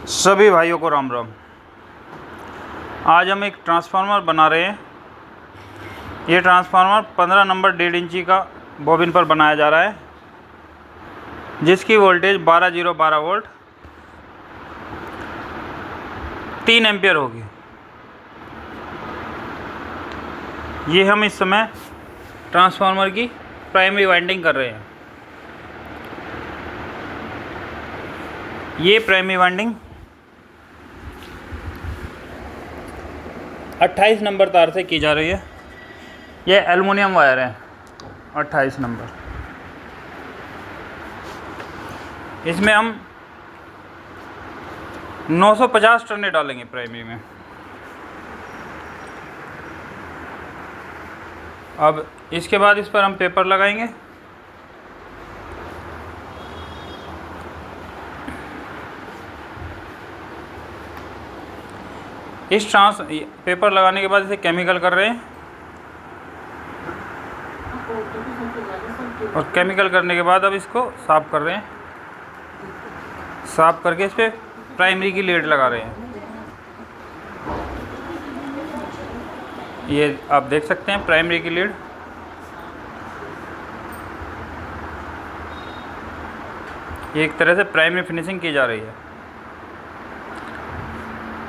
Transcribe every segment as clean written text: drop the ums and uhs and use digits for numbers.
सभी भाइयों को राम राम। आज हम एक ट्रांसफार्मर बना रहे हैं। ये ट्रांसफार्मर 15 नंबर 1.5 इंची का बॉबिन पर बनाया जा रहा है, जिसकी वोल्टेज 12 वोल्ट 3 एम्पियर होगी। ये हम इस समय ट्रांसफार्मर की प्राइमरी वाइंडिंग कर रहे हैं। ये प्राइमरी वाइंडिंग 28 नंबर तार से की जा रही है। यह एल्युमिनियम वायर है 28 नंबर। इसमें हम 950 टर्ने डालेंगे प्राइमरी में। अब इसके बाद इस पर हम पेपर लगाएंगे। इस पेपर लगाने के बाद इसे केमिकल कर रहे हैं, और केमिकल करने के बाद अब इसको साफ़ कर रहे हैं। साफ़ करके इस पर प्राइमरी की लीड लगा रहे हैं। ये आप देख सकते हैं प्राइमरी की लीड। एक तरह से प्राइमरी फिनिशिंग की जा रही है।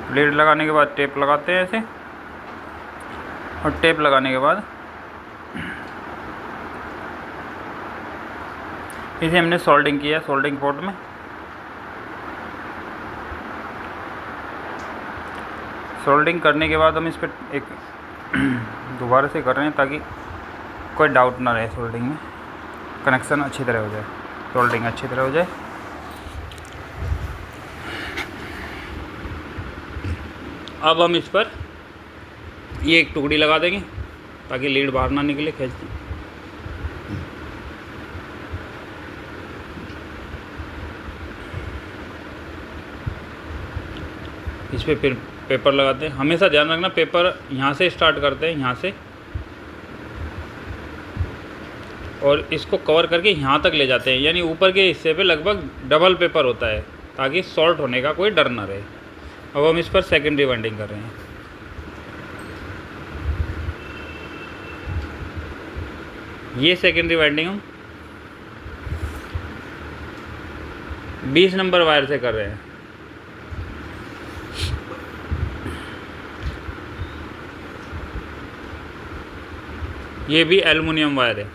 लीड लगाने के बाद टेप लगाते हैं ऐसे, और टेप लगाने के बाद इसे हमने सोल्डिंग किया सोल्डिंग पोर्ट में। सोल्डिंग करने के बाद हम इस पर एक दोबारा से कर रहे हैं ताकि कोई डाउट ना रहे। सोल्डिंग में कनेक्शन अच्छी तरह हो जाए, सोल्डिंग अच्छी तरह हो जाए। अब हम इस पर ये एक टुकड़ी लगा देंगे ताकि लीड बाहर ना निकले खींचती। इस पर फिर पेपर लगाते हैं। हमेशा ध्यान रखना, पेपर यहाँ से स्टार्ट करते हैं, यहाँ से, और इसको कवर करके यहाँ तक ले जाते हैं। यानी ऊपर के हिस्से पे लगभग डबल पेपर होता है ताकि शॉर्ट होने का कोई डर ना रहे। अब हम इस पर सेकेंडरी वाइंडिंग कर रहे हैं। ये सेकेंडरी वाइंडिंग हम 20 नंबर वायर से कर रहे हैं। ये भी एल्युमिनियम वायर है।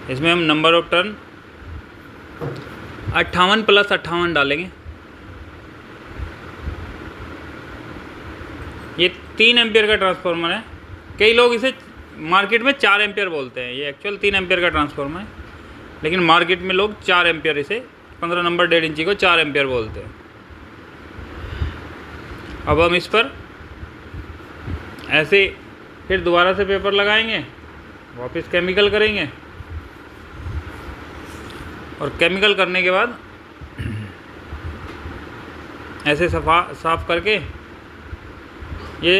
इसमें हम नंबर ऑफ टर्न 58 + 58 डालेंगे। ये 3 एम्पियर का ट्रांसफार्मर है। कई लोग इसे मार्केट में 4 एम्पियर बोलते हैं। ये एक्चुअल 3 एम्पियर का ट्रांसफार्मर है, लेकिन मार्केट में लोग 4 एम्पियर, इसे 15 नंबर 1.5 इंची को 4 एम्पियर बोलते हैं। अब हम इस पर ऐसे फिर दोबारा से पेपर लगाएंगे, वापस केमिकल करेंगे, और केमिकल करने के बाद ऐसे साफ करके ये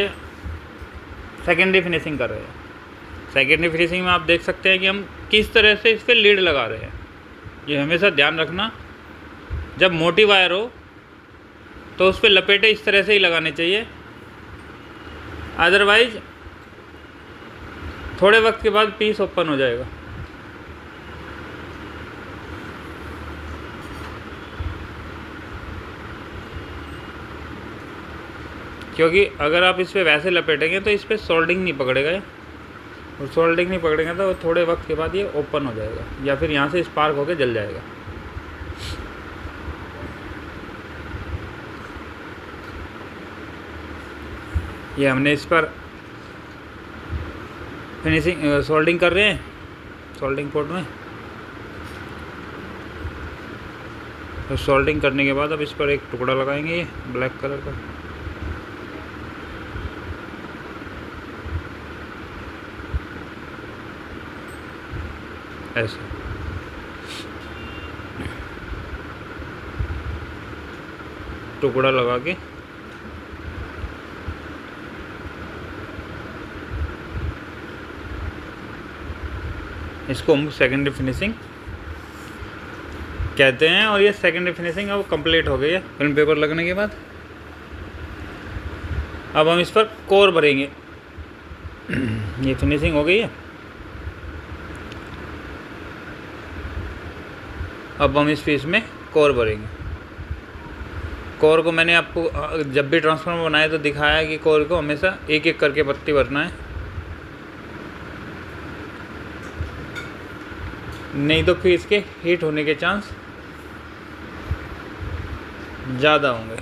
सेकेंडरी फिनिशिंग कर रहे हैं। सेकेंडरी फिनिशिंग में आप देख सकते हैं कि हम किस तरह से इस पर लीड लगा रहे हैं। ये हमेशा ध्यान रखना, जब मोटी वायर हो तो उस पर लपेटे इस तरह से ही लगाने चाहिए। अदरवाइज थोड़े वक्त के बाद पीस ओपन हो जाएगा। क्योंकि अगर आप इस पर वैसे लपेटेंगे तो इस पर सोल्डिंग नहीं पकड़ेगा, और सोल्डिंग नहीं पकड़ेगा तो थोड़े वक्त के बाद ये ओपन हो जाएगा, या फिर यहाँ से स्पार्क होकर जल जाएगा। ये हमने इस पर फिनिशिंग सोल्डिंग कर रहे हैं सोल्डिंग पोर्ट में। तो सोल्डिंग करने के बाद अब इस पर एक टुकड़ा लगाएंगे, ये ब्लैक कलर का। ऐसे टुकड़ा लगा के इसको हम सेकेंडरी फिनिशिंग कहते हैं। और ये सेकेंडरी फिनिशिंग अब कंप्लीट हो गई है फिल्म पेपर लगने के बाद। अब हम इस पर कोर भरेंगे। ये फिनिशिंग हो गई है। अब हम इस पीस में कोर भरेंगे। कोर को मैंने आपको जब भी ट्रांसफार्मर बनाया तो दिखाया कि कोर को हमेशा एक एक करके पत्ती भरना है, नहीं तो फिर इसके हीट होने के चांस ज़्यादा होंगे।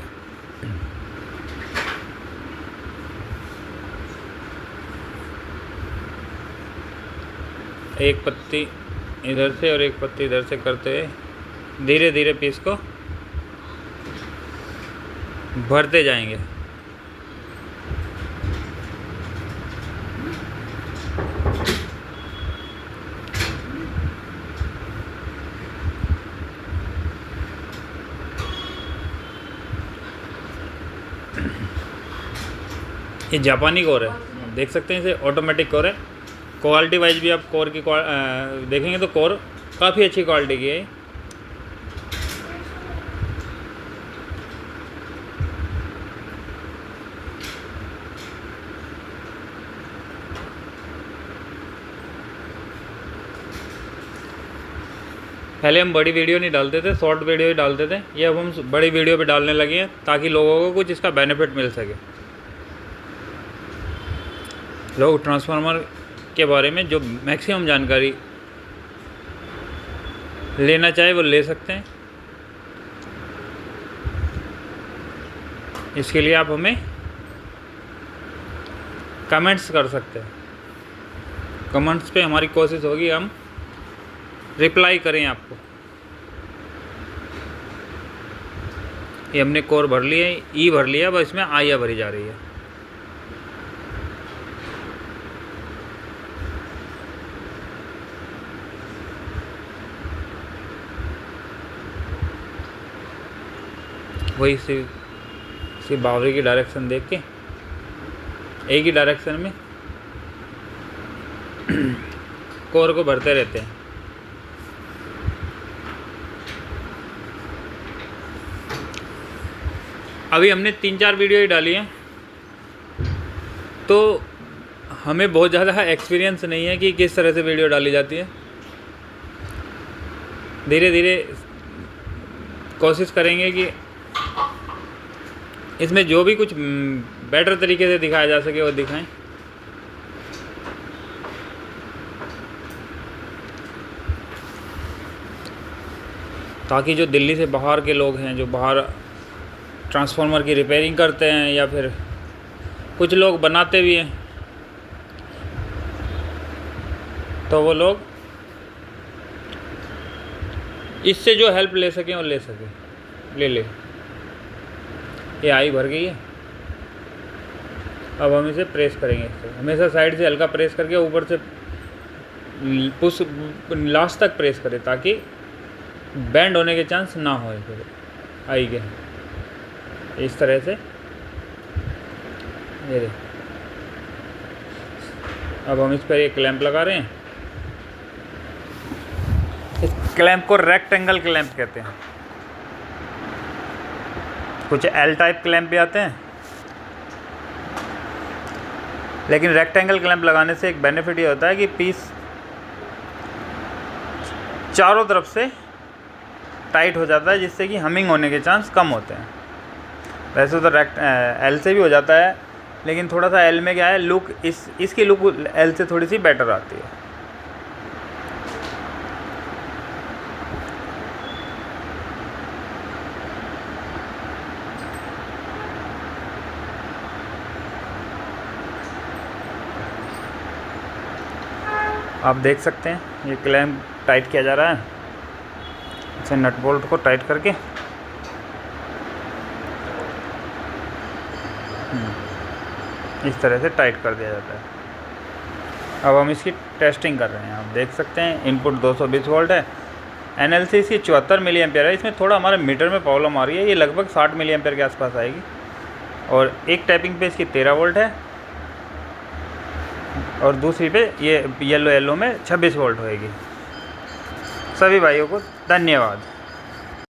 एक पत्ती इधर से और एक पत्ती इधर से करते हुए धीरे धीरे पीस को भरते जाएंगे। ये जापानी कोर है, आप देख सकते हैं। इसे ऑटोमेटिक कोर है। क्वालिटी वाइज भी आप कोर की देखेंगे तो कोर काफ़ी अच्छी क्वालिटी की है। पहले हम बड़ी वीडियो नहीं डालते थे, शॉर्ट वीडियो ही डालते थे। ये अब हम बड़ी वीडियो पे डालने लगे हैं ताकि लोगों को कुछ इसका बेनिफिट मिल सके। लोग ट्रांसफार्मर के बारे में जो मैक्सिमम जानकारी लेना चाहे वो ले सकते हैं। इसके लिए आप हमें कमेंट्स कर सकते हैं। कमेंट्स पे हमारी कोशिश होगी हम रिप्लाई करें आपको। ये हमने कोर भर लिया है, ई भर लिया, अब इसमें आइया भरी जा रही है। वही सी बावरी की डायरेक्शन देख के एक ही डायरेक्शन में कोर को भरते रहते हैं। अभी हमने 3-4 वीडियो ही डाली है तो हमें बहुत ज़्यादा एक्सपीरियंस नहीं है कि किस तरह से वीडियो डाली जाती है। धीरे धीरे कोशिश करेंगे कि इसमें जो भी कुछ बेटर तरीके से दिखाया जा सके वो दिखाएं। ताकि जो दिल्ली से बाहर के लोग हैं, जो बाहर ट्रांसफार्मर की रिपेयरिंग करते हैं या फिर कुछ लोग बनाते भी हैं, तो वो लोग इससे जो हेल्प ले सकें वो ले सकें, ले ले। ये आई भर गई है। अब हम इसे प्रेस करेंगे। इससे हमेशा साइड से हल्का प्रेस करके ऊपर से पुश लास्ट तक प्रेस करें ताकि बैंड होने के चांस ना हो। फिर आई के इस तरह से ये देख। अब हम इस पर एक क्लैंप लगा रहे हैं। इस क्लैंप को रेक्टेंगल क्लैंप कहते हैं। कुछ एल टाइप क्लैंप भी आते हैं, लेकिन रेक्टेंगल क्लैंप लगाने से एक बेनिफिट ये होता है कि पीस चारों तरफ से टाइट हो जाता है, जिससे कि हमिंग होने के चांस कम होते हैं। वैसे तो एल से भी हो जाता है, लेकिन थोड़ा सा एल में क्या है, लुक इसकी लुक एल से थोड़ी सी बेटर आती है। आप देख सकते हैं ये क्लैंप टाइट किया जा रहा है। इसे नट बोल्ट को टाइट करके इस तरह से टाइट कर दिया जाता है। अब हम इसकी टेस्टिंग कर रहे हैं। आप देख सकते हैं इनपुट 220 वोल्ट है। एनएलसी इसकी 74 मिली एम्पेयर है। इसमें थोड़ा हमारे मीटर में प्रॉब्लम आ रही है, ये लगभग 60 मिली एम्पेयर के आसपास आएगी। और एक टैपिंग पे इसकी 13 वोल्ट है और दूसरी पे ये येलो में 26 वोल्ट होएगी। सभी भाइयों को धन्यवाद।